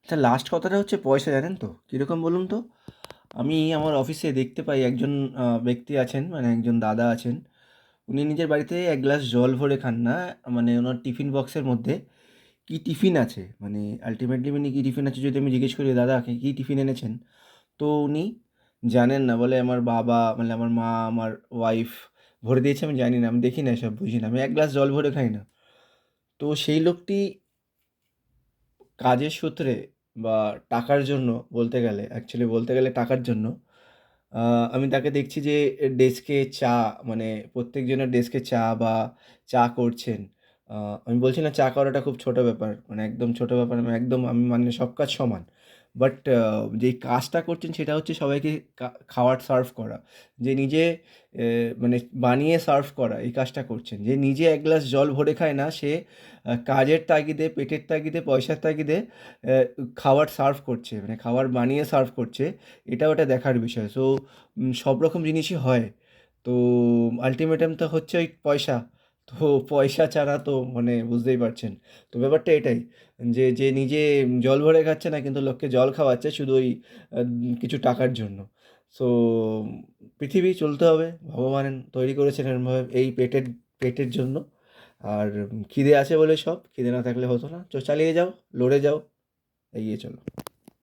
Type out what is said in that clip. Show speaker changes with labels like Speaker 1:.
Speaker 1: আচ্ছা, লাস্ট কথাটা হচ্ছে পয়সা, জানেন তো কীরকম বলুন তো? আমি আমার অফিসে দেখতে পাই একজন ব্যক্তি আছেন, মানে একজন দাদা আছেন। উনি নিজের বাড়িতে এক গ্লাস জল ভরে খান না। মানে ওনার টিফিন বক্সের মধ্যে কী টিফিন আছে, মানে আলটিমেটলি উনি কী টিফিন আছে যদি আমি জিজ্ঞেস করি, দাদা কী টিফিন এনেছেন, তো উনি জানেন না, বলে আমার বাবা, মানে আমার মা, আমার ওয়াইফ ভরে দিয়েছে, আমি জানি না, আমি দেখি না, এসব বুঝি না, আমি এক গ্লাস জল ভরে খাই না। তো সেই লোকটি কাজের সূত্রে বা টাকার জন্য, বলতে গেলে টাকার জন্য আমি তাকে দেখছি যে ডেস্কে চা, মানে প্রত্যেকজনের ডেস্কে চা বা চা করছেন। আ আমি বলছি না চা করাটা খুব ছোট ব্যাপার, মানে একদম ছোট ব্যাপার না, একদম আমি মানে সব কাজ সমান। বাট যেই কাজটা করছেন সেটা হচ্ছে সবাইকে খাবার সার্ভ করা। যে নিজে এ মানে বানিয়ে সার্ভ করা, এই কাজটা করছেন। যে নিজে এক গ্লাস জল ভরে খায় না, সে কাজের তাগিদে, পেটের তাগিদে, পয়সার তাগিদে অ্যা খাবার সার্ভ করছে, মানে খাবার বানিয়ে সার্ভ করছে। এটা ওটা দেখার বিষয়। সো সব রকম জিনিসই হয়। তো আল্টিমেটাম তো হচ্ছে ওই পয়সা। তো পয়সা ছাড়া তো মানে বুঝতেই পারছেন। তো ব্যাপারটা এটাই, যে নিজে জল ভরে খাচ্ছে না, কিন্তু লোককে জল খাওয়াচ্ছে শুধু ওই আ কিছু টাকার জন্য। সো পৃথিবী চলতে হবে। ভগবান তৈরি করেছেন এরমভাবে, এই পেটের পেটের জন্য। আর খিদে আছে বলে সব, খিদে না থাকলে হতো না। তো চালিয়ে যাও, লড়ে যাও, এগিয়ে চলো।